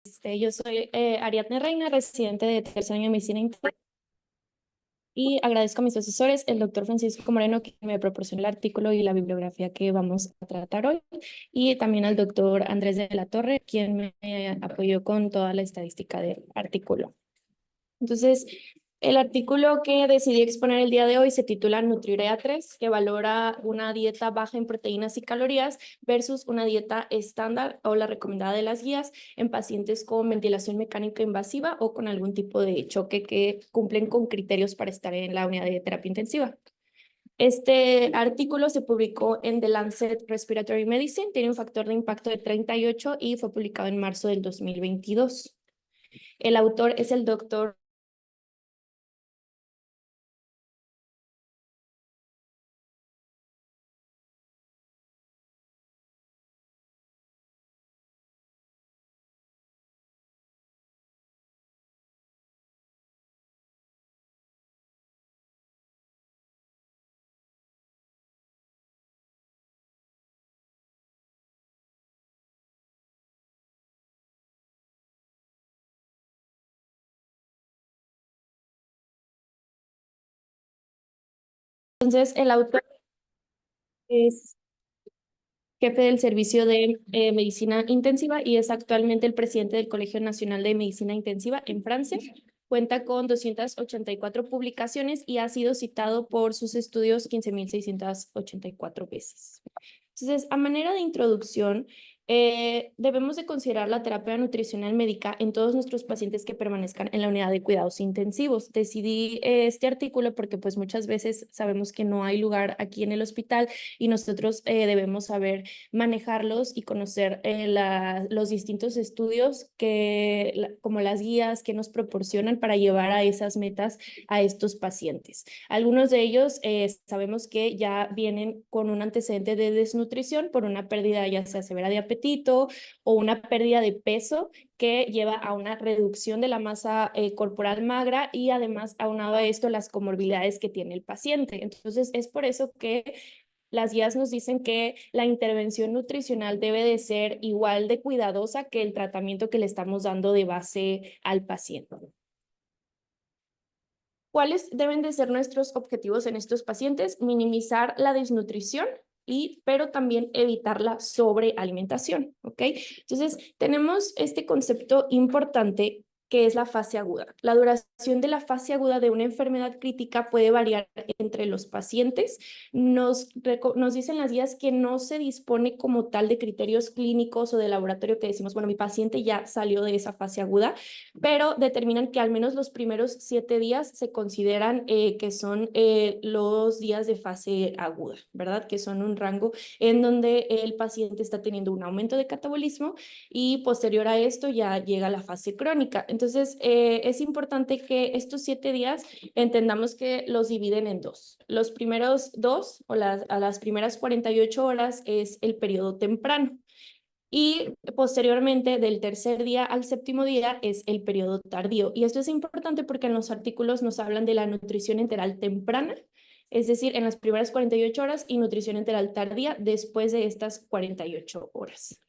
Yo soy Ariadne Reina, residente de tercer año de medicina interna, y agradezco a mis asesores, el doctor Francisco Moreno, que me proporcionó el artículo y la bibliografía que vamos a tratar hoy, y también al doctor Andrés de la Torre, quien me apoyó con toda la estadística del artículo. Entonces, el artículo que decidí exponer el día de hoy se titula Nutriurea 3, que valora una dieta baja en proteínas y calorías versus una dieta estándar o la recomendada de las guías en pacientes con ventilación mecánica invasiva o con algún tipo de choque que cumplen con criterios para estar en la unidad de terapia intensiva. Este artículo se publicó en The Lancet Respiratory Medicine, tiene un factor de impacto de 38 y fue publicado en marzo del 2022. El autor es el doctor Entonces, el autor es jefe del servicio de medicina intensiva y es actualmente el presidente del Colegio Nacional de Medicina Intensiva en Francia. Cuenta con 284 publicaciones y ha sido citado por sus estudios 15.684 veces. Entonces, a manera de introducción, debemos de considerar la terapia nutricional médica en todos nuestros pacientes que permanezcan en la unidad de cuidados intensivos. Decidí este artículo porque pues muchas veces sabemos que no hay lugar aquí en el hospital y nosotros debemos saber manejarlos y conocer los distintos estudios como las guías que nos proporcionan para llevar a esas metas a estos pacientes. Algunos de ellos sabemos que ya vienen con un antecedente de desnutrición por una pérdida ya sea severa de apetito o una pérdida de peso que lleva a una reducción de la masa corporal magra y además aunado a esto las comorbilidades que tiene el paciente. Entonces es por eso que las guías nos dicen que la intervención nutricional debe de ser igual de cuidadosa que el tratamiento que le estamos dando de base al paciente. ¿Cuáles deben de ser nuestros objetivos en estos pacientes? Minimizar la desnutrición, pero también evitar la sobrealimentación, ¿ok? Entonces, tenemos este concepto importante que es la fase aguda. La duración de la fase aguda de una enfermedad crítica puede variar entre los pacientes. Nos dicen las guías que no se dispone como tal de criterios clínicos o de laboratorio que decimos, bueno, mi paciente ya salió de esa fase aguda, pero determinan que al menos los primeros 7 días se consideran que son los días de fase aguda, ¿verdad? Que son un rango en donde el paciente está teniendo un aumento de catabolismo y posterior a esto ya llega la fase crónica. Entonces, es importante que estos 7 días entendamos que los dividen en dos. Los primeros dos o a las primeras 48 horas es el periodo temprano. Y posteriormente, del tercer día al séptimo día, es el periodo tardío. Y esto es importante porque en los artículos nos hablan de la nutrición enteral temprana, es decir, en las primeras 48 horas, y nutrición enteral tardía después de estas 48 horas.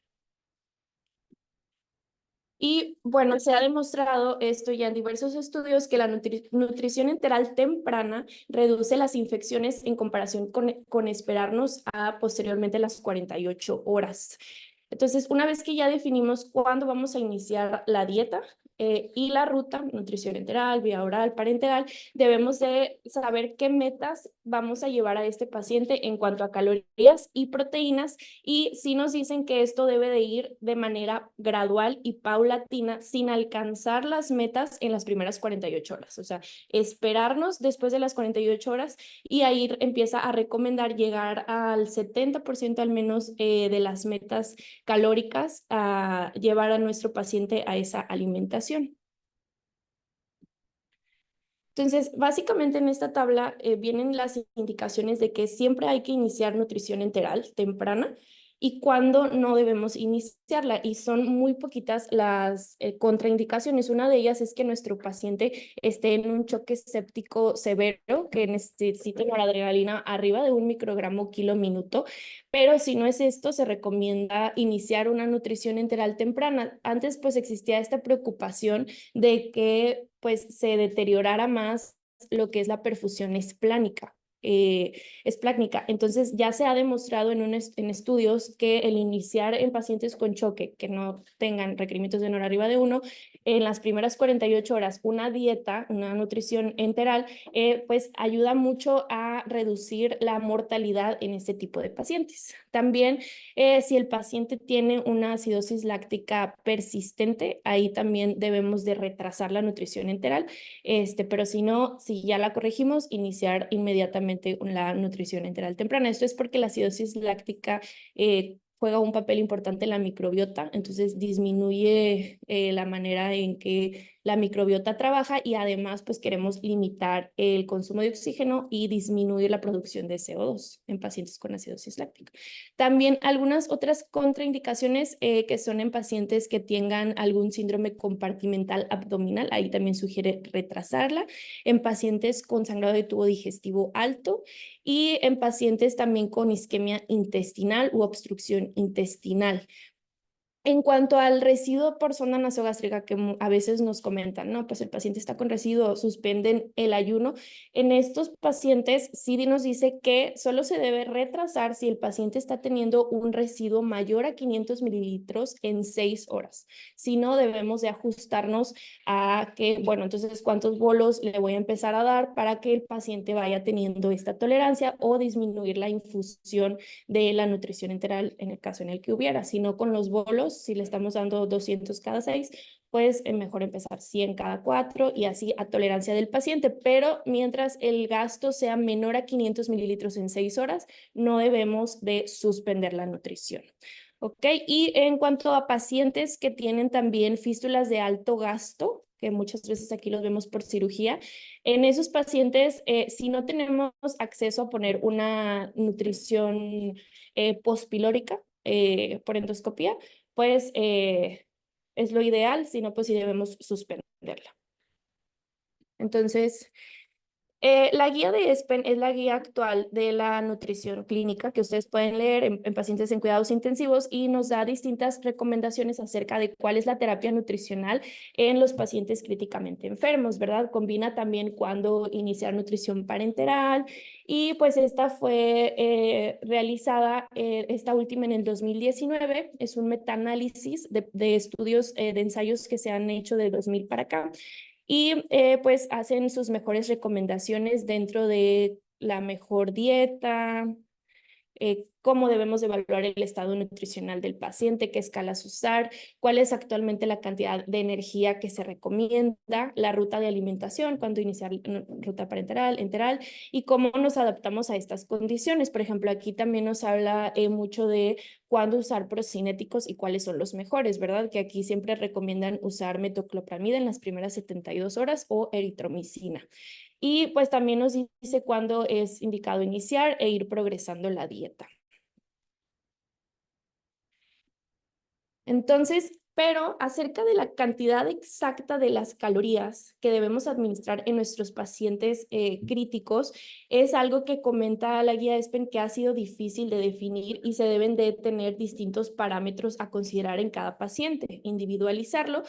Y bueno, se ha demostrado esto ya en diversos estudios que la nutrición enteral temprana reduce las infecciones en comparación con esperarnos a posteriormente las 48 horas. Entonces, una vez que ya definimos cuándo vamos a iniciar la dieta y la ruta, nutrición enteral, vía oral, parenteral, debemos de saber qué metas vamos a llevar a este paciente en cuanto a calorías y proteínas, y sí nos dicen que esto debe de ir de manera gradual y paulatina sin alcanzar las metas en las primeras 48 horas. O sea, esperarnos después de las 48 horas y ahí empieza a recomendar llegar al 70% al menos de las metas calóricas a llevar a nuestro paciente a esa alimentación. Entonces, básicamente en esta tabla vienen las indicaciones de que siempre hay que iniciar nutrición enteral temprana y cuándo no debemos iniciarla. Y son muy poquitas las contraindicaciones. Una de ellas es que nuestro paciente esté en un choque séptico severo, que necesite noradrenalina arriba de 1 microgramo/kilo/minuto, pero si no es esto, se recomienda iniciar una nutrición enteral temprana. Antes pues existía esta preocupación de que pues se deteriorara más lo que es la perfusión esplánica. Esplácnica. Entonces ya se ha demostrado en estudios que el iniciar en pacientes con choque que no tengan requerimientos de NOR arriba de 1, en las primeras 48 horas una dieta, una nutrición enteral, pues ayuda mucho a reducir la mortalidad en este tipo de pacientes. También si el paciente tiene una acidosis láctica persistente, ahí también debemos de retrasar la nutrición enteral, pero si no, si ya la corregimos, iniciar inmediatamente la nutrición enteral temprana. Esto es porque la acidosis láctica juega un papel importante en la microbiota, entonces disminuye la manera en que la microbiota trabaja y además pues queremos limitar el consumo de oxígeno y disminuir la producción de CO2 en pacientes con acidosis láctica. También algunas otras contraindicaciones que son en pacientes que tengan algún síndrome compartimental abdominal, ahí también sugiere retrasarla, en pacientes con sangrado de tubo digestivo alto y en pacientes también con isquemia intestinal u obstrucción intestinal. En cuanto al residuo por sonda nasogástrica, que a veces nos comentan, no, pues el paciente está con residuo, suspenden el ayuno. En estos pacientes, sí nos dice que solo se debe retrasar si el paciente está teniendo un residuo mayor a 500 mililitros en 6 horas. Si no, debemos de ajustarnos a que, bueno, entonces, ¿cuántos bolos le voy a empezar a dar para que el paciente vaya teniendo esta tolerancia o disminuir la infusión de la nutrición enteral en el caso en el que hubiera? Si no, con los bolos, si le estamos dando 200 cada 6, pues es mejor empezar 100 cada 4 y así a tolerancia del paciente. Pero mientras el gasto sea menor a 500 mililitros en 6 horas, no debemos de suspender la nutrición. ¿Ok? Y en cuanto a pacientes que tienen también fístulas de alto gasto, que muchas veces aquí los vemos por cirugía, en esos pacientes, si no tenemos acceso a poner una nutrición postpilórica por endoscopía, pues es lo ideal, si no, pues sí debemos suspenderla. Entonces, la guía de ESPEN es la guía actual de la nutrición clínica que ustedes pueden leer en pacientes en cuidados intensivos y nos da distintas recomendaciones acerca de cuál es la terapia nutricional en los pacientes críticamente enfermos, ¿verdad? Combina también cuándo iniciar nutrición parenteral y pues esta fue realizada, esta última en el 2019, es un metaanálisis de estudios de ensayos que se han hecho de 2000 para acá y pues hacen sus mejores recomendaciones dentro de la mejor dieta, cómo debemos evaluar el estado nutricional del paciente, qué escalas usar, cuál es actualmente la cantidad de energía que se recomienda, la ruta de alimentación, cuándo iniciar ruta parenteral, enteral y cómo nos adaptamos a estas condiciones. Por ejemplo, aquí también nos habla mucho de cuándo usar procinéticos y cuáles son los mejores, ¿verdad? Que aquí siempre recomiendan usar metoclopramida en las primeras 72 horas o eritromicina. Y pues también nos dice cuándo es indicado iniciar e ir progresando la dieta. Entonces, pero acerca de la cantidad exacta de las calorías que debemos administrar en nuestros pacientes críticos, es algo que comenta la guía ESPEN que ha sido difícil de definir y se deben de tener distintos parámetros a considerar en cada paciente, individualizarlo.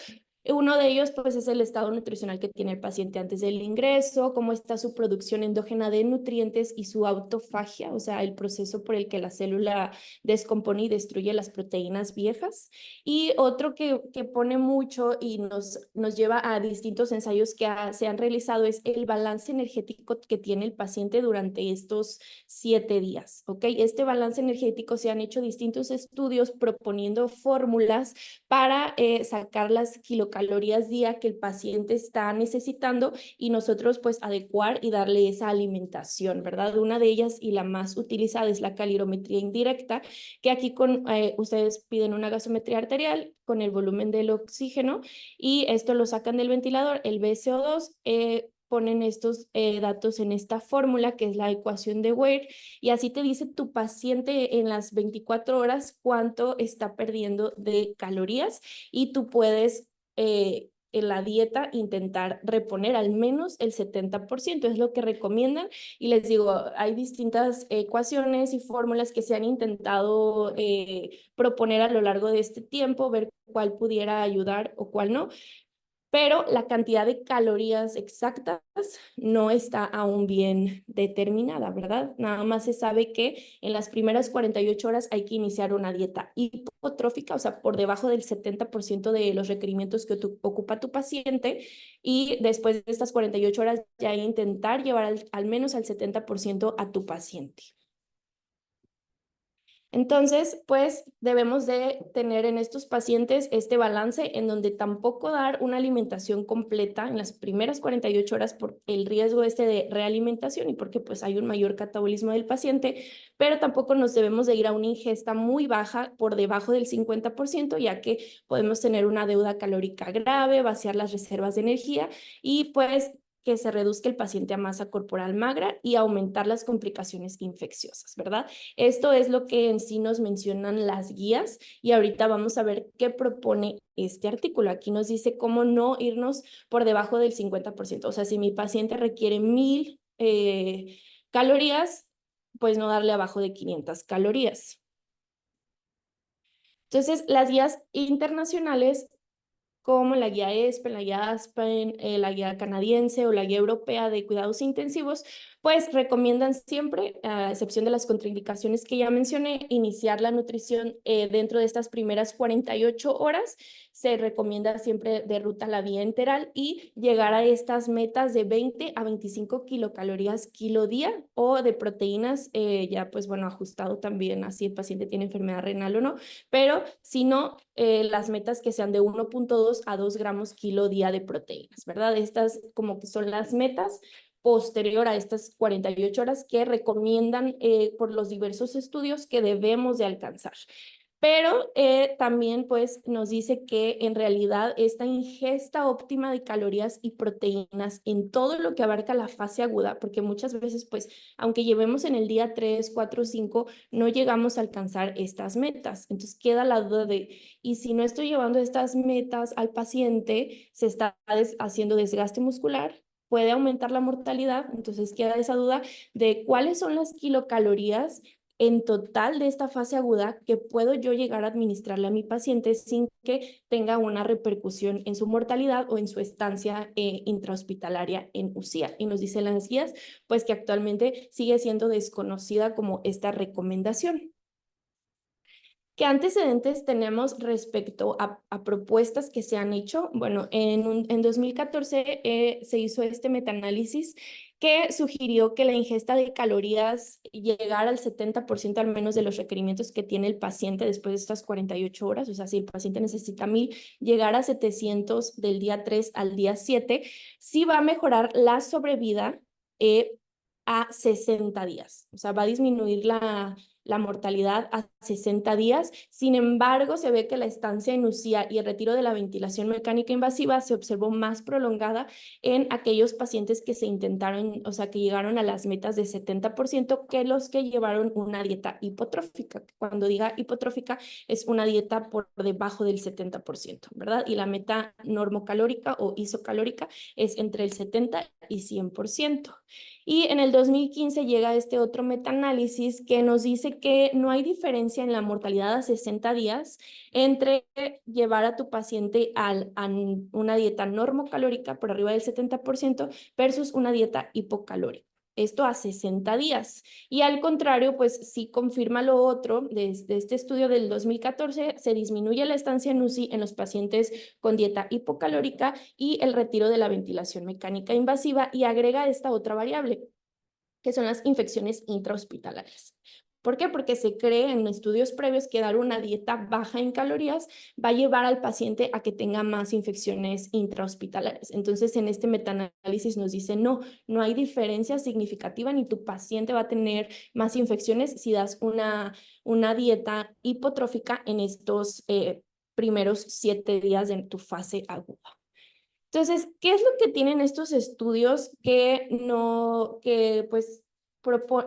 Uno de ellos, pues, es el estado nutricional que tiene el paciente antes del ingreso, cómo está su producción endógena de nutrientes y su autofagia, o sea, el proceso por el que la célula descompone y destruye las proteínas viejas. Y otro que pone mucho y nos lleva a distintos ensayos que se han realizado es el balance energético que tiene el paciente durante estos 7 días, ¿ok? Este balance energético se han hecho distintos estudios proponiendo fórmulas para sacar las kilocalorías día que el paciente está necesitando y nosotros pues adecuar y darle esa alimentación, ¿verdad? Una de ellas y la más utilizada es la calirometría indirecta, que aquí ustedes piden una gasometría arterial con el volumen del oxígeno y esto lo sacan del ventilador, el BCO2, ponen estos datos en esta fórmula, que es la ecuación de Weir, y así te dice tu paciente en las 24 horas cuánto está perdiendo de calorías, y tú puedes en la dieta intentar reponer al menos el 70%, es lo que recomiendan. Y les digo, hay distintas ecuaciones y fórmulas que se han intentado proponer a lo largo de este tiempo, ver cuál pudiera ayudar o cuál no, pero la cantidad de calorías exactas no está aún bien determinada, ¿verdad? Nada más se sabe que en las primeras 48 horas hay que iniciar una dieta hipotrófica, o sea, por debajo del 70% de los requerimientos que ocupa tu paciente, y después de estas 48 horas ya intentar llevar al menos al 70% a tu paciente. Entonces, pues debemos de tener en estos pacientes este balance en donde tampoco dar una alimentación completa en las primeras 48 horas por el riesgo este de realimentación y porque pues hay un mayor catabolismo del paciente, pero tampoco nos debemos de ir a una ingesta muy baja por debajo del 50%, ya que podemos tener una deuda calórica grave, vaciar las reservas de energía y pues que se reduzca el paciente a masa corporal magra y aumentar las complicaciones infecciosas, ¿verdad? Esto es lo que en sí nos mencionan las guías y ahorita vamos a ver qué propone este artículo. Aquí nos dice cómo no irnos por debajo del 50%. O sea, si mi paciente requiere 1000 calorías, pues no darle abajo de 500 calorías. Entonces, las guías internacionales como la guía ESPEN, la guía ASPEN, la guía canadiense o la guía europea de cuidados intensivos, pues recomiendan siempre, a excepción de las contraindicaciones que ya mencioné, iniciar la nutrición dentro de estas primeras 48 horas. Se recomienda siempre de ruta la vía enteral y llegar a estas metas de 20 a 25 kilocalorías kilo día o de proteínas, ya pues bueno, ajustado también así el paciente tiene enfermedad renal o no, pero si no, las metas que sean de 1.2 a 2 gramos kilo día de proteínas, ¿verdad? Estas como que son las metas posterior a estas 48 horas que recomiendan por los diversos estudios que debemos de alcanzar. Pero también pues nos dice que en realidad esta ingesta óptima de calorías y proteínas en todo lo que abarca la fase aguda, porque muchas veces pues aunque llevemos en el día 3, 4, 5, no llegamos a alcanzar estas metas. Entonces queda la duda de, ¿y si no estoy llevando estas metas al paciente, se está haciendo desgaste muscular? Puede aumentar la mortalidad, entonces queda esa duda de cuáles son las kilocalorías en total de esta fase aguda que puedo yo llegar a administrarle a mi paciente sin que tenga una repercusión en su mortalidad o en su estancia intrahospitalaria en UCIA. Y nos dicen las guías, pues que actualmente sigue siendo desconocida como esta recomendación. ¿Qué antecedentes tenemos respecto a propuestas que se han hecho? Bueno, en 2014 se hizo este metaanálisis que sugirió que la ingesta de calorías llegara al 70% al menos de los requerimientos que tiene el paciente después de estas 48 horas. O sea, si el paciente necesita 1000, llegar a 700 del día 3 al día 7, sí va a mejorar la sobrevida a 60 días. O sea, va a disminuir la mortalidad a 60 días. Sin embargo, se ve que la estancia en UCIA y el retiro de la ventilación mecánica invasiva se observó más prolongada en aquellos pacientes que se intentaron, o sea, que llegaron a las metas de 70% que los que llevaron una dieta hipotrófica. Cuando diga hipotrófica, es una dieta por debajo del 70%, ¿verdad? Y la meta normocalórica o isocalórica es entre el 70 y 100%. Y en el 2015 llega este otro metaanálisis que nos dice que no hay diferencia en la mortalidad a 60 días entre llevar a tu paciente a una dieta normocalórica por arriba del 70% versus una dieta hipocalórica. Esto a 60 días. Y al contrario, pues sí confirma lo otro. Desde este estudio del 2014 se disminuye la estancia en UCI en los pacientes con dieta hipocalórica y el retiro de la ventilación mecánica invasiva y agrega esta otra variable, que son las infecciones intrahospitalarias. ¿Por qué? Porque se cree en estudios previos que dar una dieta baja en calorías va a llevar al paciente a que tenga más infecciones intrahospitalarias. Entonces, en este metaanálisis nos dice, no, no hay diferencia significativa ni tu paciente va a tener más infecciones si das una dieta hipotrófica en estos primeros 7 días de tu fase aguda. Entonces, ¿qué es lo que tienen estos estudios que no, que pues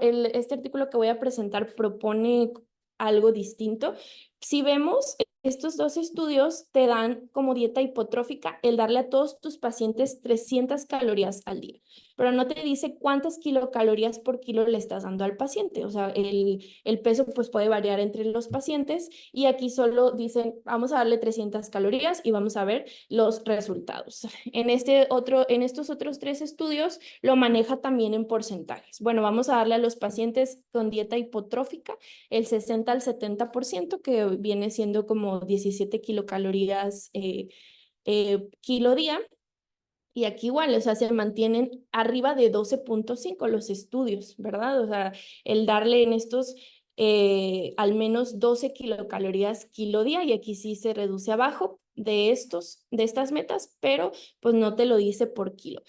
este artículo que voy a presentar propone algo distinto? Si vemos, estos dos estudios te dan como dieta hipotrófica el darle a todos tus pacientes 300 calorías al día, pero no te dice cuántas kilocalorías por kilo le estás dando al paciente. O sea, el peso pues puede variar entre los pacientes y aquí solo dicen, vamos a darle 300 calorías y vamos a ver los resultados. En estos otros tres estudios lo maneja también en porcentajes. Bueno, vamos a darle a los pacientes con dieta hipotrófica el 60 al 70%, que viene siendo como 17 kilocalorías kilo día. Y aquí igual, o sea, se mantienen arriba de 12.5 los estudios, ¿verdad? O sea, el darle en estos al menos 12 kilocalorías kilo día, y aquí sí se reduce abajo de estas metas, pero pues no te lo dice por kilo.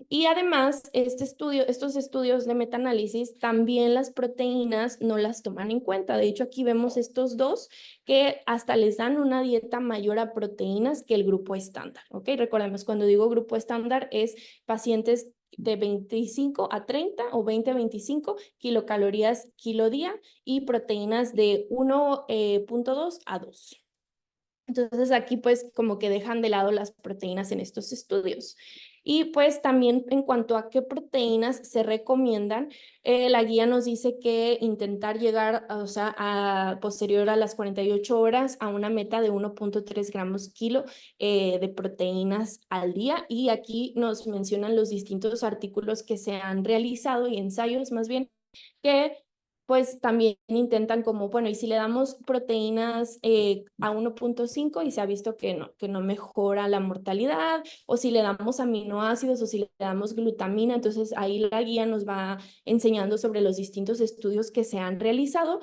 Y además, estos estudios de metaanálisis, también las proteínas no las toman en cuenta. De hecho, aquí vemos estos dos que hasta les dan una dieta mayor a proteínas que el grupo estándar, ¿ok? Recordemos, cuando digo grupo estándar es pacientes de 25 a 30 o 20 a 25 kilocalorías kilo día y proteínas de 1.2 a 2. Entonces aquí pues como que dejan de lado las proteínas en estos estudios. Y pues también en cuanto a qué proteínas se recomiendan, la guía nos dice que intentar llegar, o sea, posterior a las 48 horas a una meta de 1.3 gramos kilo de proteínas al día. Y aquí nos mencionan los distintos artículos que se han realizado y ensayos más bien que pues también intentan como, bueno, y si le damos proteínas a 1.5 y se ha visto que no mejora la mortalidad, o si le damos aminoácidos o si le damos glutamina, entonces ahí la guía nos va enseñando sobre los distintos estudios que se han realizado.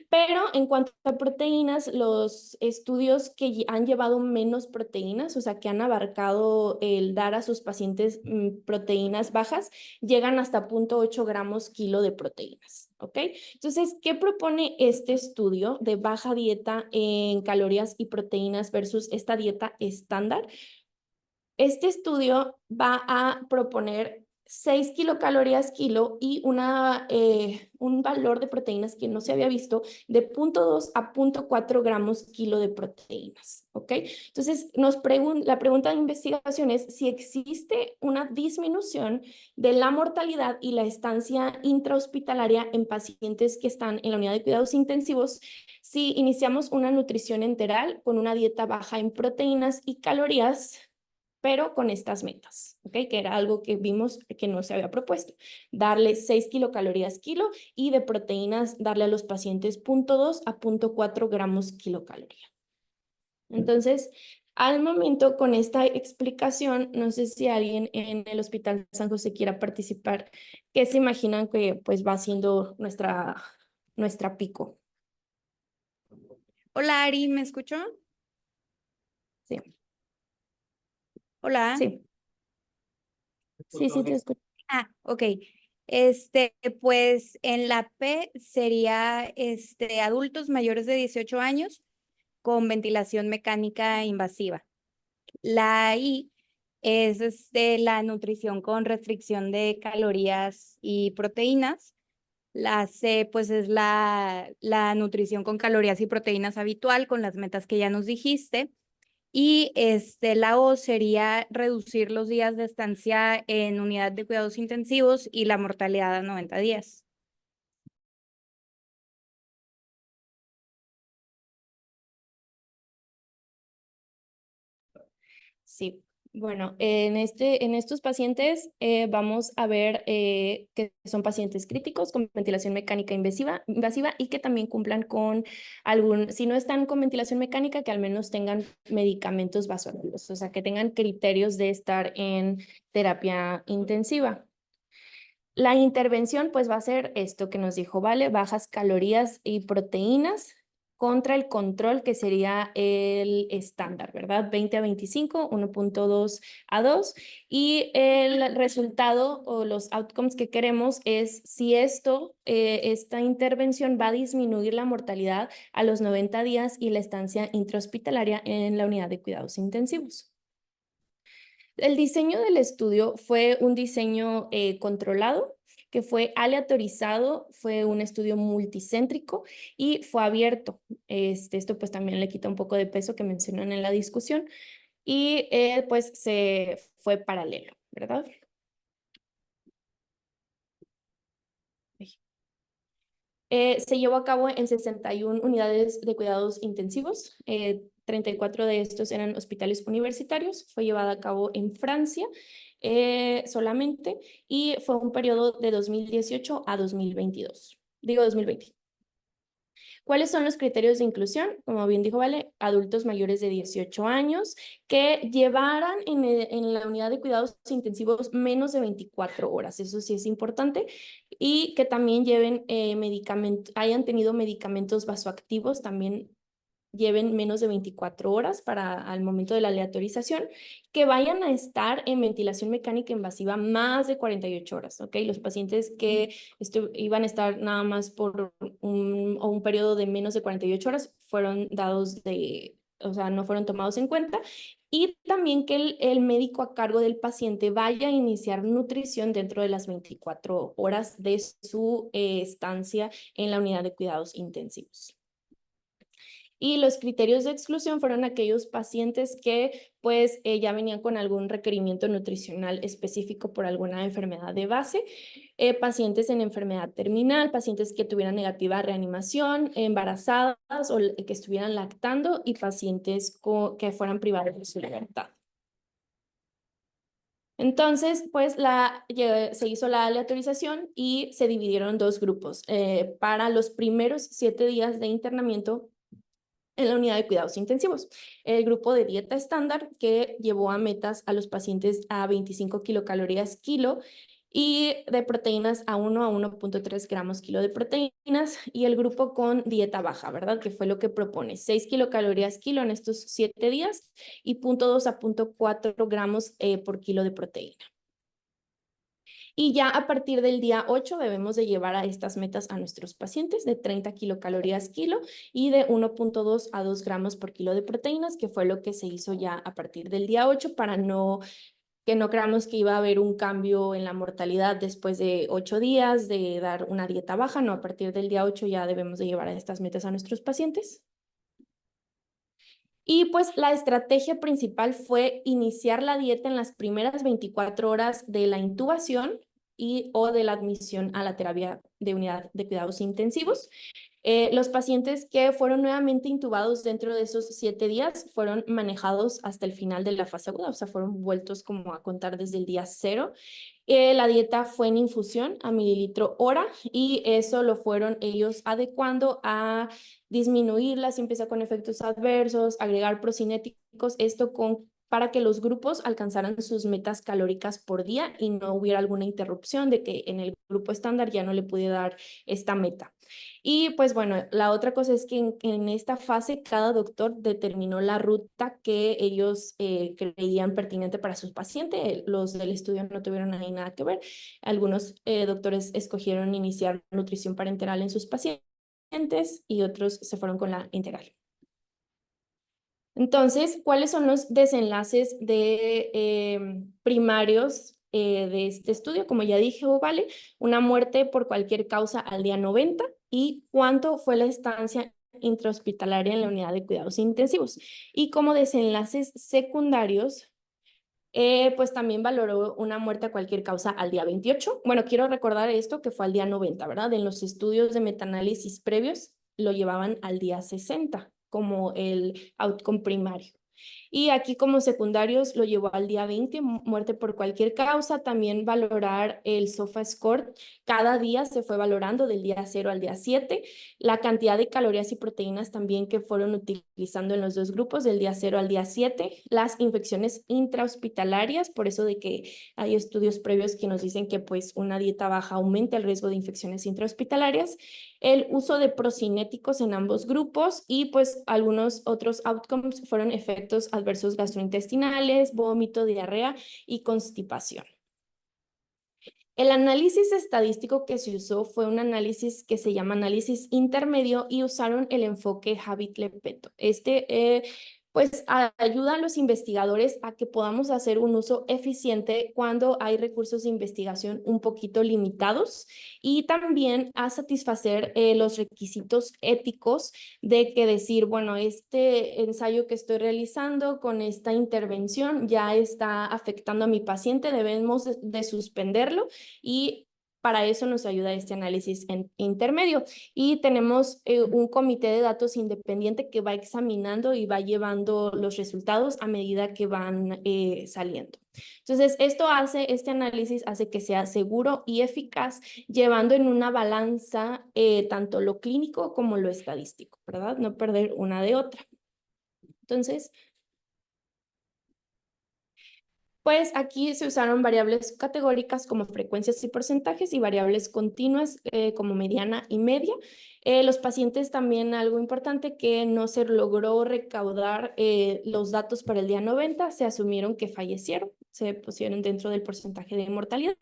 Pero en cuanto a proteínas, los estudios que han llevado menos proteínas, o sea, que han abarcado el dar a sus pacientes proteínas bajas, llegan hasta 0.8 gramos kilo de proteínas, ¿ok? Entonces, ¿qué propone este estudio de baja dieta en calorías y proteínas versus esta dieta estándar? Este estudio va a proponer 6 kilocalorías kilo y un valor de proteínas que no se había visto de 0.2 a 0.4 gramos kilo de proteínas, ¿ok? Entonces, la pregunta de investigación es si existe una disminución de la mortalidad y la estancia intrahospitalaria en pacientes que están en la unidad de cuidados intensivos si iniciamos una nutrición enteral con una dieta baja en proteínas y calorías, pero con estas metas, ¿ok? Que era algo que vimos que no se había propuesto. Darle 6 kilocalorías kilo y de proteínas darle a los pacientes 0.2 a 0.4 gramos kilocaloría. Entonces, al momento con esta explicación, no sé si alguien en el Hospital San José quiera participar, ¿qué se imaginan que pues va siendo nuestra pico? Hola Ari, ¿me escuchó? Sí, Hola. sí, sí, te escucho. Ok. Pues en la P sería adultos mayores de 18 años con ventilación mecánica invasiva. La I es la nutrición con restricción de calorías y proteínas. La C, pues es la nutrición con calorías y proteínas habitual con las metas que ya nos dijiste. Y la O sería reducir los días de estancia en unidad de cuidados intensivos y la mortalidad a 90 días. Sí, bueno, en estos pacientes vamos a ver que son pacientes críticos con ventilación mecánica invasiva y que también cumplan con si no están con ventilación mecánica, que al menos tengan medicamentos vasoactivos, o sea, que tengan criterios de estar en terapia intensiva. La intervención pues va a ser esto que nos dijo, ¿vale? Bajas calorías y proteínas contra el control que sería el estándar, ¿verdad? 20 a 25, 1.2 a 2. Y el resultado o los outcomes que queremos es si esta intervención va a disminuir la mortalidad a los 90 días y la estancia intrahospitalaria en la unidad de cuidados intensivos. El diseño del estudio fue un diseño controlado, que fue aleatorizado, fue un estudio multicéntrico y fue abierto. Esto pues también le quita un poco de peso que mencionan en la discusión y pues se fue paralelo, ¿verdad? Se llevó a cabo en 61 unidades de cuidados intensivos. 34 de estos eran hospitales universitarios. Fue llevada a cabo en Francia solamente y fue un periodo de 2018 a 2022. Digo 2020. ¿Cuáles son los criterios de inclusión? Como bien dijo Vale, adultos mayores de 18 años que llevaran en la unidad de cuidados intensivos menos de 24 horas, eso sí es importante, y que también lleven hayan tenido medicamentos vasoactivos, también lleven menos de 24 horas al momento de la aleatorización, que vayan a estar en ventilación mecánica invasiva más de 48 horas, ¿ok? Los pacientes que iban a estar nada más por un periodo de menos de 48 horas fueron dados o sea, no fueron tomados en cuenta. Y también que el médico a cargo del paciente vaya a iniciar nutrición dentro de las 24 horas de su estancia en la unidad de cuidados intensivos. Y los criterios de exclusión fueron aquellos pacientes que pues ya venían con algún requerimiento nutricional específico por alguna enfermedad de base, pacientes en enfermedad terminal, pacientes que tuvieran negativa reanimación, embarazadas o que estuvieran lactando y pacientes que fueran privados de su libertad. Entonces, pues se hizo la aleatorización y se dividieron dos grupos. Para los primeros 7 días de internamiento, en la unidad de cuidados intensivos. El grupo de dieta estándar que llevó a metas a los pacientes a 25 kilocalorías kilo y de proteínas a 1 a 1.3 gramos kilo de proteínas y el grupo con dieta baja, ¿verdad? Que fue lo que propone 6 kilocalorías kilo en estos 7 días y 0.2 a 0.4 gramos por kilo de proteína. Y ya a partir del día 8 debemos de llevar a estas metas a nuestros pacientes de 30 kilocalorías kilo y de 1.2 a 2 gramos por kilo de proteínas, que fue lo que se hizo ya a partir del día 8 para que no creamos que iba a haber un cambio en la mortalidad después de 8 días de dar una dieta baja. No, a partir del día 8 ya debemos de llevar a estas metas a nuestros pacientes. Y pues la estrategia principal fue iniciar la dieta en las primeras 24 horas de la intubación o de la admisión a la terapia de unidad de cuidados intensivos. Los pacientes que fueron nuevamente intubados dentro de esos 7 días fueron manejados hasta el final de la fase aguda, o sea, fueron vueltos como a contar desde el día 0. La dieta fue en infusión a mililitro hora y eso lo fueron ellos adecuando a disminuirla si empieza con efectos adversos, agregar procinéticos, para que los grupos alcanzaran sus metas calóricas por día y no hubiera alguna interrupción de que en el grupo estándar ya no le pude dar esta meta. Y pues bueno, la otra cosa es que en esta fase cada doctor determinó la ruta que ellos creían pertinente para sus pacientes. Los del estudio no tuvieron ahí nada que ver. Algunos doctores escogieron iniciar nutrición parenteral en sus pacientes y otros se fueron con la integral. Entonces, ¿cuáles son los desenlaces primarios de este estudio? Como ya dije, vale, una muerte por cualquier causa al día 90 y cuánto fue la estancia intrahospitalaria en la unidad de cuidados intensivos. Y como desenlaces secundarios, pues también valoró una muerte a cualquier causa al día 28. Bueno, quiero recordar esto que fue al día 90, ¿verdad? En los estudios de metaanálisis previos lo llevaban al día 60 como el outcome primario. Y aquí como secundarios lo llevó al día 20, muerte por cualquier causa. También valorar el SOFA score. Cada día se fue valorando del día 0 al día 7. La cantidad de calorías y proteínas también que fueron utilizando en los dos grupos del día 0 al día 7. Las infecciones intrahospitalarias, por eso de que hay estudios previos que nos dicen que pues una dieta baja aumenta el riesgo de infecciones intrahospitalarias. El uso de procinéticos en ambos grupos y pues algunos otros outcomes fueron efectos adversos gastrointestinales, vómito, diarrea y constipación. El análisis estadístico que se usó fue un análisis que se llama análisis intermedio y usaron el enfoque Habit-Lepeto. pues ayuda a los investigadores a que podamos hacer un uso eficiente cuando hay recursos de investigación un poquito limitados y también a satisfacer los requisitos éticos de que decir, bueno, este ensayo que estoy realizando con esta intervención ya está afectando a mi paciente, debemos de suspenderlo y para eso nos ayuda este análisis intermedio. Y tenemos un comité de datos independiente que va examinando y va llevando los resultados a medida que van saliendo. Entonces, este análisis hace que sea seguro y eficaz, llevando en una balanza tanto lo clínico como lo estadístico, ¿verdad? No perder una de otra. Entonces, pues aquí se usaron variables categóricas como frecuencias y porcentajes y variables continuas como mediana y media. Los pacientes también algo importante que no se logró recaudar los datos para el día 90, se asumieron que fallecieron, se pusieron dentro del porcentaje de mortalidad.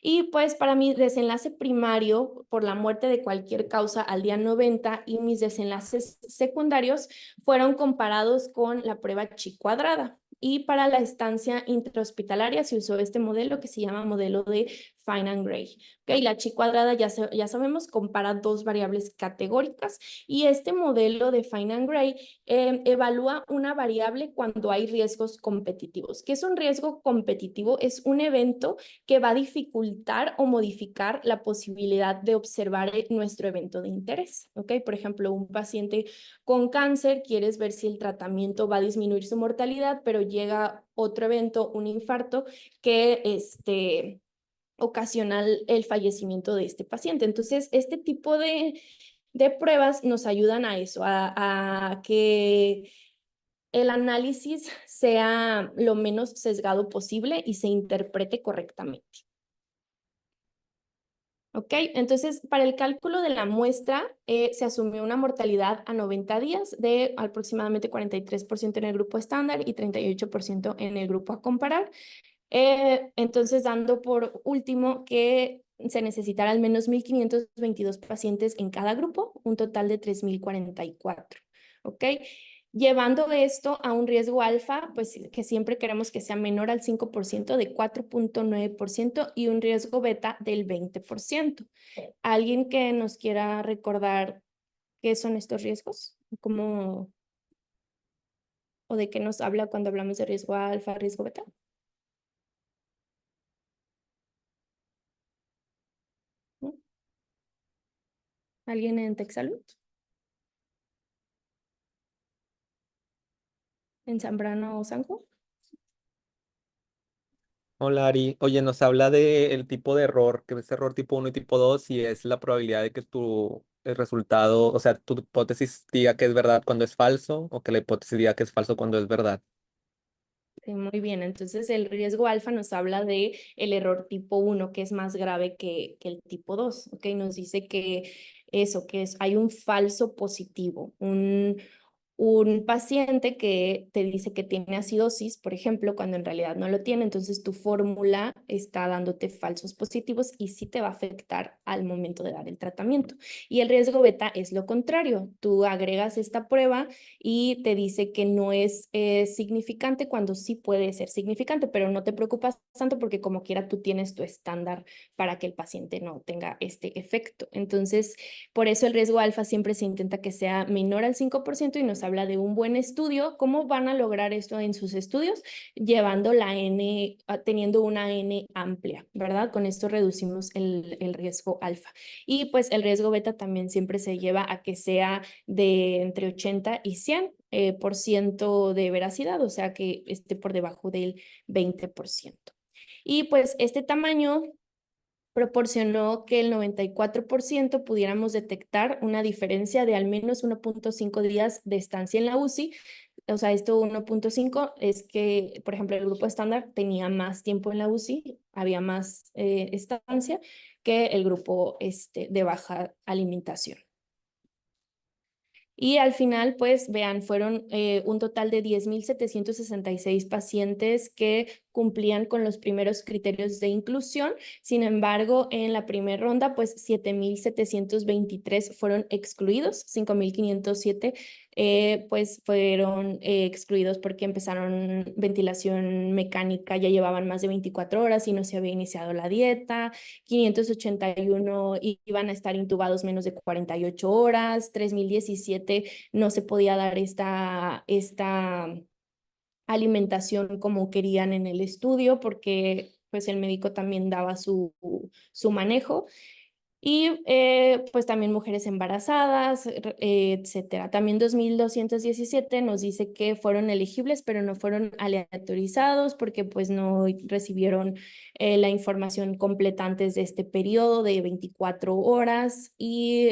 Y pues para mi desenlace primario por la muerte de cualquier causa al día 90 y mis desenlaces secundarios fueron comparados con la prueba chi cuadrada. Y para la estancia intrahospitalaria se usó este modelo que se llama modelo de Fine and Gray. Okay, la chi cuadrada ya sabemos compara dos variables categóricas y este modelo de Fine and Gray evalúa una variable cuando hay riesgos competitivos. ¿Qué es un riesgo competitivo? Es un evento que va a dificultar o modificar la posibilidad de observar nuestro evento de interés. Okay, por ejemplo, un paciente con cáncer, quieres ver si el tratamiento va a disminuir su mortalidad, pero llega otro evento, un infarto, que ocasiona el fallecimiento de este paciente. Entonces, este tipo de pruebas nos ayudan a eso, a que el análisis sea lo menos sesgado posible y se interprete correctamente. ¿Ok? Entonces, para el cálculo de la muestra, se asumió una mortalidad a 90 días de aproximadamente 43% en el grupo estándar y 38% en el grupo a comparar. Entonces, dando por último que se necesitará al menos 1.522 pacientes en cada grupo, un total de 3.044. ¿Ok? Llevando esto a un riesgo alfa, pues que siempre queremos que sea menor al 5% de 4.9% y un riesgo beta del 20%. ¿Alguien que nos quiera recordar qué son estos riesgos? ¿Cómo o de qué nos habla cuando hablamos de riesgo alfa, riesgo beta? ¿No? ¿Alguien en Texsalud? ¿En Zambrano o Sanjo? Hola Ari, oye, nos habla del tipo de error, que es error tipo uno y tipo 2 y es la probabilidad de que el resultado, o sea, tu hipótesis diga que es verdad cuando es falso o que la hipótesis diga que es falso cuando es verdad. Sí, muy bien. Entonces, el riesgo alfa nos habla de el error tipo 1, que es más grave que el tipo 2, ¿ok? Nos dice que eso, hay un falso positivo, un paciente que te dice que tiene acidosis, por ejemplo, cuando en realidad no lo tiene, entonces tu fórmula está dándote falsos positivos y sí te va a afectar al momento de dar el tratamiento. Y el riesgo beta es lo contrario. Tú agregas esta prueba y te dice que no es significante cuando sí puede ser significante, pero no te preocupas tanto porque como quiera tú tienes tu estándar para que el paciente no tenga este efecto. Entonces, por eso el riesgo alfa siempre se intenta que sea menor al 5% y nos habla de un buen estudio. ¿Cómo van a lograr esto en sus estudios? Llevando la N, teniendo una N amplia, ¿verdad? Con esto reducimos el riesgo alfa. Y pues el riesgo beta también siempre se lleva a que sea de entre 80 y 100 por ciento de veracidad, o sea que esté por debajo del 20%. Y pues este tamaño proporcionó que el 94% pudiéramos detectar una diferencia de al menos 1.5 días de estancia en la UCI. O sea, esto 1.5 es que, por ejemplo, el grupo estándar tenía más tiempo en la UCI, había más estancia que el grupo de baja alimentación. Y al final, pues vean, fueron un total de 10.766 pacientes que cumplían con los primeros criterios de inclusión. Sin embargo, en la primera ronda, pues 7.723 fueron excluidos, 5.507 pues fueron excluidos porque empezaron ventilación mecánica, ya llevaban más de 24 horas y no se había iniciado la dieta. 581 iban a estar intubados menos de 48 horas. 3017 no se podía dar esta alimentación como querían en el estudio porque pues el médico también daba su manejo. Y pues también mujeres embarazadas, etcétera. También 2217 nos dice que fueron elegibles, pero no fueron aleatorizados porque pues no recibieron la información completa antes de este periodo de 24 horas. Y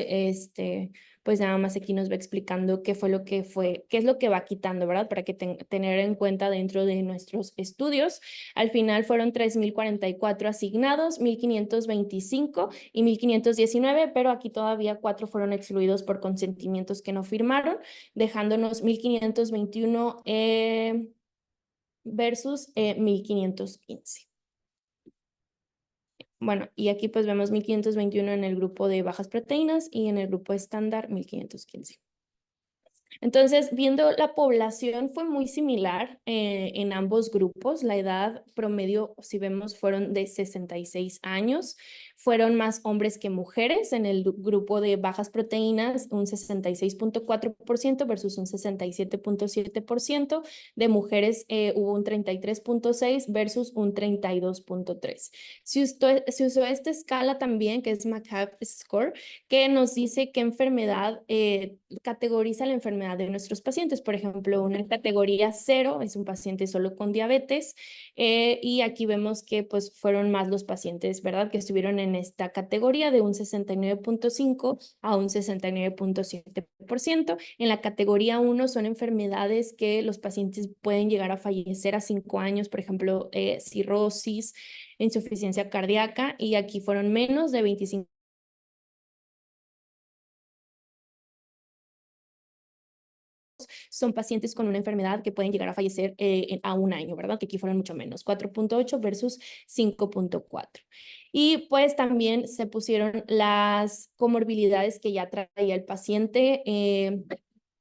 pues nada más aquí nos va explicando qué es lo que va quitando, ¿verdad? Para que tener en cuenta dentro de nuestros estudios. Al final fueron 3044 asignados, 1525 y 1519, pero aquí todavía 4 fueron excluidos por consentimientos que no firmaron, dejándonos 1521 versus 1515. Bueno, y aquí pues vemos 1521 en el grupo de bajas proteínas y en el grupo estándar 1515. Entonces, viendo la población fue muy similar en ambos grupos. La edad promedio, si vemos, fueron de 66 años. Fueron más hombres que mujeres. En el grupo de bajas proteínas, un 66.4% versus un 67.7%. De mujeres hubo un 33.6% versus un 32.3%. Se usó esta escala también, que es McCabe Score, que nos dice qué enfermedad categoriza la enfermedad de nuestros pacientes. Por ejemplo, una categoría 0 es un paciente solo con diabetes y aquí vemos que pues fueron más los pacientes, ¿verdad? Que estuvieron en esta categoría de un 69.5 a un 69.7%. En la categoría 1 son enfermedades que los pacientes pueden llegar a fallecer a 5 años, por ejemplo, cirrosis, insuficiencia cardíaca, y aquí fueron menos de 25. Son pacientes con una enfermedad que pueden llegar a fallecer a 1 año, ¿verdad? Que aquí fueron mucho menos, 4.8 versus 5.4. Y pues también se pusieron las comorbilidades que ya traía el paciente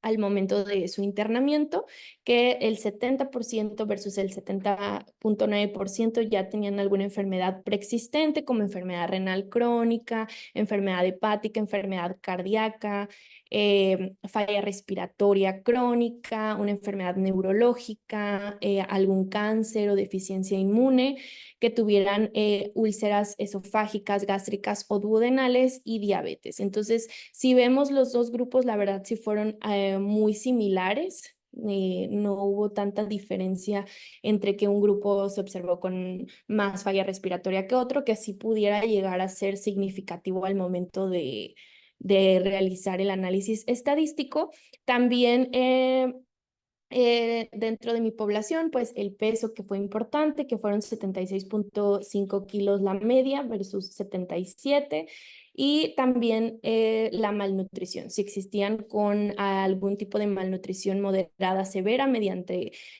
al momento de su internamiento, que el 70% versus el 70.9% ya tenían alguna enfermedad preexistente, como enfermedad renal crónica, enfermedad hepática, enfermedad cardíaca, falla respiratoria crónica, una enfermedad neurológica, algún cáncer o deficiencia inmune, que tuvieran úlceras esofágicas, gástricas o duodenales y diabetes. Entonces, si vemos los dos grupos, la verdad sí fueron muy similares. No hubo tanta diferencia entre que un grupo se observó con más falla respiratoria que otro, que sí pudiera llegar a ser significativo al momento de realizar el análisis estadístico. También dentro de mi población, pues el peso que fue importante, que fueron 76.5 kilos la media versus 77, y también la malnutrición, si existían con algún tipo de malnutrición moderada severa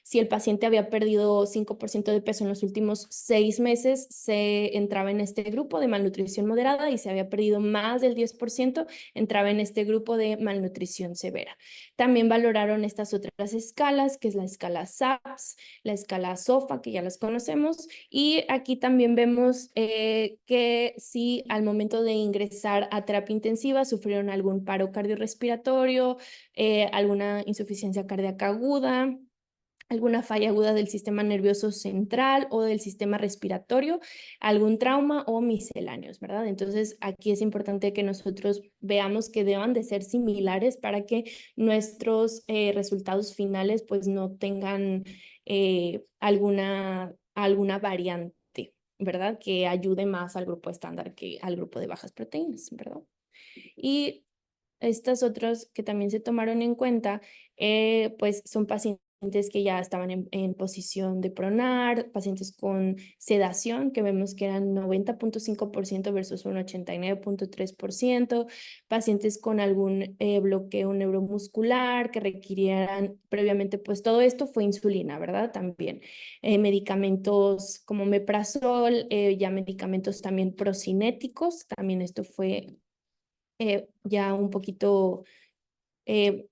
si el paciente había perdido 5% de peso en los últimos 6 meses, se entraba en este grupo de malnutrición moderada, y si había perdido más del 10%, entraba en este grupo de malnutrición severa. También valoraron estas otras escalas, que es la escala SAPS, la escala SOFA, que ya las conocemos, y aquí también vemos que si al momento de ingresar a terapia intensiva sufrieron algún paro cardiorrespiratorio, alguna insuficiencia cardíaca aguda, alguna falla aguda del sistema nervioso central o del sistema respiratorio, algún trauma o misceláneos, ¿verdad? Entonces, aquí es importante que nosotros veamos que deban de ser similares para que nuestros resultados finales pues no tengan alguna variante, ¿verdad? Que ayude más al grupo estándar que al grupo de bajas proteínas, ¿verdad? Y estas otras que también se tomaron en cuenta, pues son pacientes que ya estaban en posición de pronar, pacientes con sedación, que vemos que eran 90.5% versus un 89.3%, pacientes con algún bloqueo neuromuscular que requirieran previamente, pues todo esto fue insulina, ¿verdad? También medicamentos como meprazol, ya medicamentos también procinéticos, también esto fue ya un poquito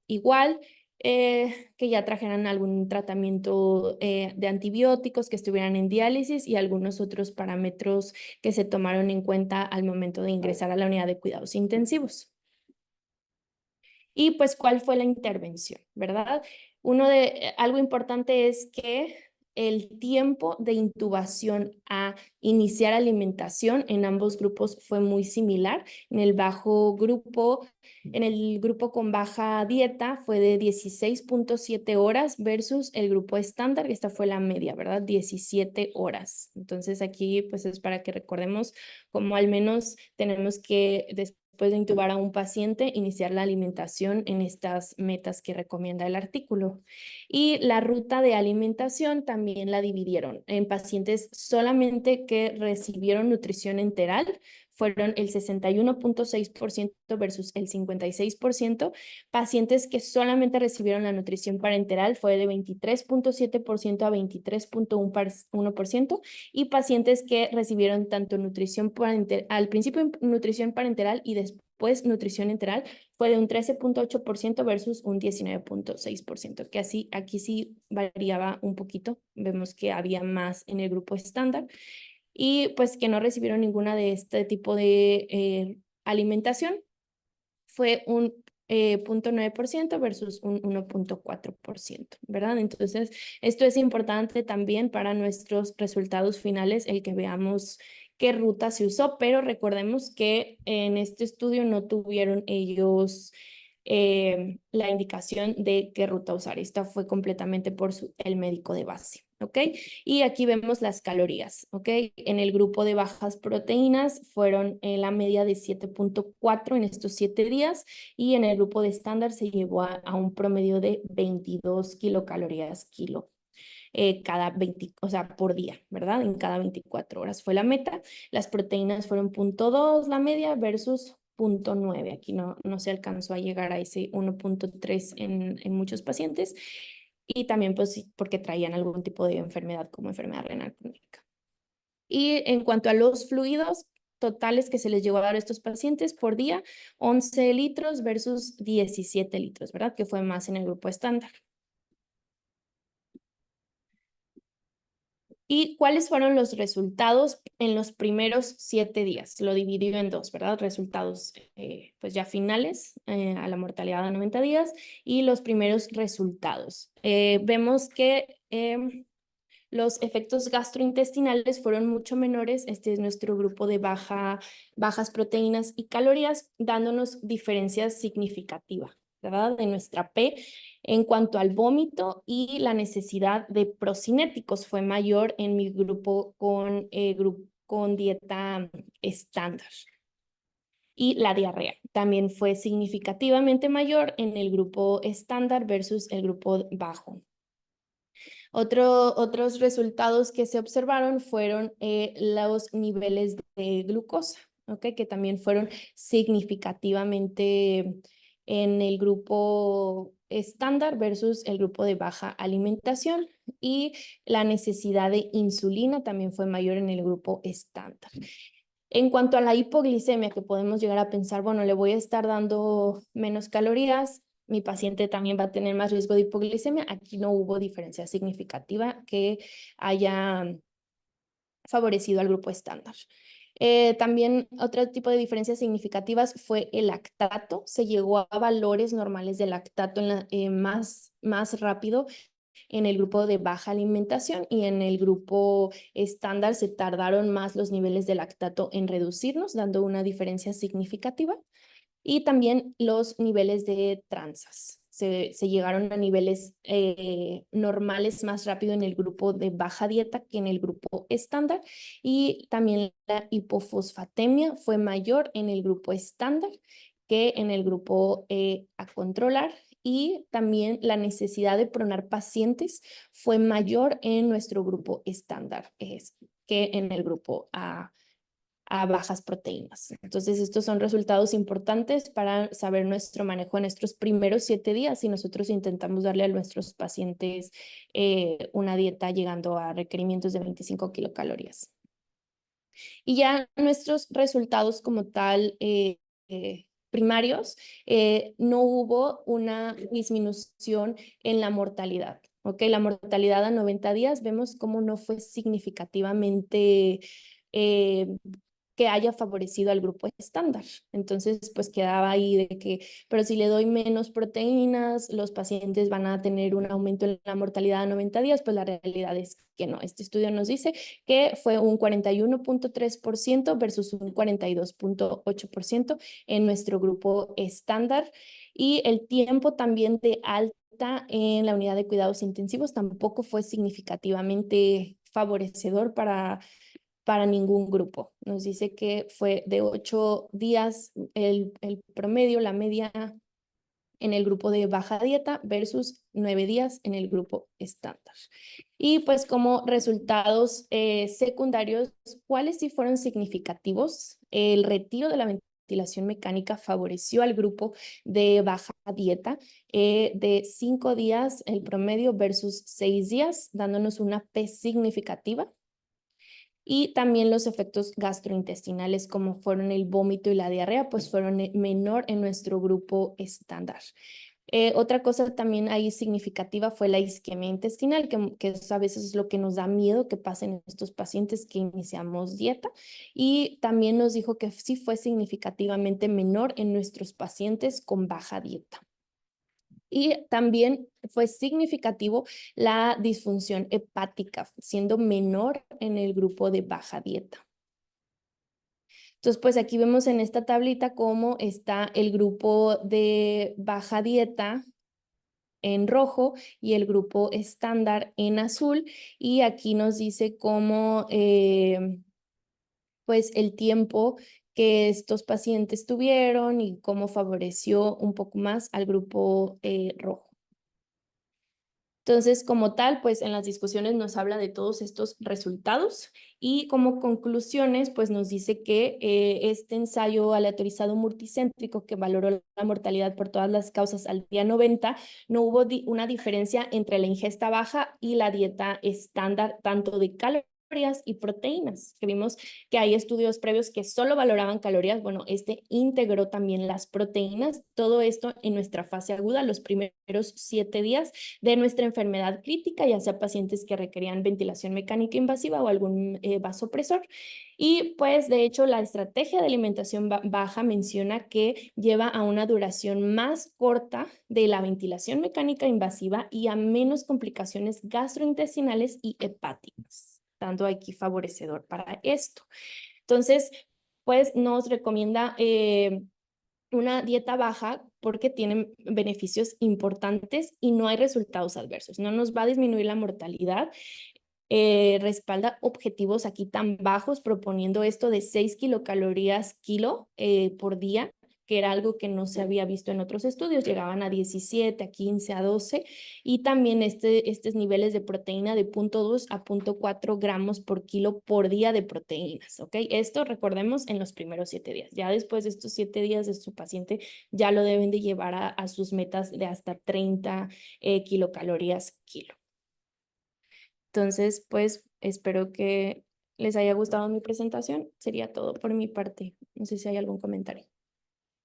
igual. que ya trajeran algún tratamiento de antibióticos, que estuvieran en diálisis y algunos otros parámetros que se tomaron en cuenta al momento de ingresar a la unidad de cuidados intensivos. Y pues, ¿cuál fue la intervención, verdad? Algo importante es que el tiempo de intubación a iniciar alimentación en ambos grupos fue muy similar. En el grupo con baja dieta fue de 16.7 horas versus el grupo estándar, esta fue la media, ¿verdad? 17 horas. Entonces aquí pues es para que recordemos cómo al menos tenemos que después de intubar a un paciente, iniciar la alimentación en estas metas que recomienda el artículo. Y la ruta de alimentación también la dividieron en pacientes solamente que recibieron nutrición enteral, fueron el 61.6% versus el 56%. Pacientes que solamente recibieron la nutrición parenteral fue de 23.7% a 23.1%. Y pacientes que recibieron tanto nutrición parenteral, al principio nutrición parenteral y después nutrición enteral, fue de un 13.8% versus un 19.6%, que así aquí sí variaba un poquito. Vemos que había más en el grupo estándar y pues que no recibieron ninguna de este tipo de alimentación fue un 0.9% versus un 1.4%, ¿verdad? Entonces, esto es importante también para nuestros resultados finales, el que veamos qué ruta se usó, pero recordemos que en este estudio no tuvieron ellos la indicación de qué ruta usar. Esta fue completamente por el médico de base, ¿ok? Y aquí vemos las calorías, ¿ok? En el grupo de bajas proteínas fueron en la media de 7.4 en estos 7 días y en el grupo de estándar se llevó a un promedio de 22 kilocalorías o sea, por día, ¿verdad? En cada 24 horas fue la meta. Las proteínas fueron 0.2 la media versus 0.9. Aquí no se alcanzó a llegar a ese 1.3 en muchos pacientes. Y también pues porque traían algún tipo de enfermedad como enfermedad renal crónica. Y en cuanto a los fluidos totales que se les llegó a dar a estos pacientes por día, 11 litros versus 17 litros, ¿verdad? Que fue más en el grupo estándar. ¿Y cuáles fueron los resultados en los primeros 7 días? Lo dividió en dos, ¿verdad? Resultados pues ya finales a la mortalidad de 90 días y los primeros resultados. Vemos que los efectos gastrointestinales fueron mucho menores. Este es nuestro grupo de bajas proteínas y calorías, dándonos diferencias significativas, ¿verdad? De nuestra P en cuanto al vómito y la necesidad de procinéticos fue mayor en mi grupo con dieta estándar. Y la diarrea también fue significativamente mayor en el grupo estándar versus el grupo bajo. Otros resultados que se observaron fueron los niveles de glucosa, ¿okay? Que también fueron significativamente en el grupo estándar versus el grupo de baja alimentación y la necesidad de insulina también fue mayor en el grupo estándar. En cuanto a la hipoglicemia, que podemos llegar a pensar, bueno, le voy a estar dando menos calorías, mi paciente también va a tener más riesgo de hipoglicemia. Aquí no hubo diferencia significativa que haya favorecido al grupo estándar. También otro tipo de diferencias significativas fue el lactato. Se llegó a valores normales de lactato más rápido en el grupo de baja alimentación y en el grupo estándar se tardaron más los niveles de lactato en reducirnos, dando una diferencia significativa. Y también los niveles de transas. Se llegaron a niveles normales más rápido en el grupo de baja dieta que en el grupo estándar. Y también la hipofosfatemia fue mayor en el grupo estándar que en el grupo a controlar. Y también la necesidad de pronar pacientes fue mayor en nuestro grupo estándar que en el grupo a bajas proteínas. Entonces, estos son resultados importantes para saber nuestro manejo en nuestros primeros 7 días y nosotros intentamos darle a nuestros pacientes una dieta llegando a requerimientos de 25 kilocalorías. Y ya nuestros resultados como tal primarios, no hubo una disminución en la mortalidad. ¿Ok? La mortalidad a 90 días vemos cómo no fue significativamente que haya favorecido al grupo estándar. Entonces, pues quedaba ahí de que, pero si le doy menos proteínas, los pacientes van a tener un aumento en la mortalidad a 90 días, pues la realidad es que no. Este estudio nos dice que fue un 41.3% versus un 42.8% en nuestro grupo estándar. Y el tiempo también de alta en la unidad de cuidados intensivos tampoco fue significativamente favorecedor para ningún grupo. Nos dice que fue de 8 días el promedio, la media en el grupo de baja dieta versus 9 días en el grupo estándar. Y pues como resultados secundarios, ¿cuáles sí fueron significativos? El retiro de la ventilación mecánica favoreció al grupo de baja dieta de 5 días el promedio versus 6 días, dándonos una P significativa. Y también los efectos gastrointestinales, como fueron el vómito y la diarrea, pues fueron menor en nuestro grupo estándar. Otra cosa también ahí significativa fue la isquemia intestinal, que a veces es lo que nos da miedo que pasen en estos pacientes que iniciamos dieta. Y también nos dijo que sí fue significativamente menor en nuestros pacientes con baja dieta. Y también fue significativo la disfunción hepática, siendo menor en el grupo de baja dieta. Entonces, pues aquí vemos en esta tablita cómo está el grupo de baja dieta en rojo y el grupo estándar en azul. Y aquí nos dice cómo pues el tiempo que estos pacientes tuvieron y cómo favoreció un poco más al grupo rojo. Entonces, como tal, pues en las discusiones nos habla de todos estos resultados y como conclusiones, pues nos dice que este ensayo aleatorizado multicéntrico que valoró la mortalidad por todas las causas al día 90, no hubo una diferencia entre la ingesta baja y la dieta estándar, tanto de calorías y proteínas, que vimos que hay estudios previos que solo valoraban calorías. Bueno, este integró también las proteínas, todo esto en nuestra fase aguda, los primeros 7 días de nuestra enfermedad crítica, ya sea pacientes que requerían ventilación mecánica invasiva o algún vasopresor. Y pues de hecho la estrategia de alimentación baja menciona que lleva a una duración más corta de la ventilación mecánica invasiva y a menos complicaciones gastrointestinales y hepáticas, dando aquí favorecedor para esto. Entonces, pues nos recomienda una dieta baja porque tiene beneficios importantes y no hay resultados adversos. No nos va a disminuir la mortalidad. Respalda objetivos aquí tan bajos, proponiendo esto de 6 kilocalorías kilo por día, que era algo que no se había visto en otros estudios, llegaban a 17, a 15, a 12, y también estos niveles de proteína de 0.2 a 0.4 gramos por kilo por día de proteínas, ¿ok? Esto recordemos en los primeros 7 días. Ya después de estos 7 días de su paciente ya lo deben de llevar a sus metas de hasta 30 kilocalorías kilo. Entonces, pues espero que les haya gustado mi presentación. Sería todo por mi parte. No sé si hay algún comentario.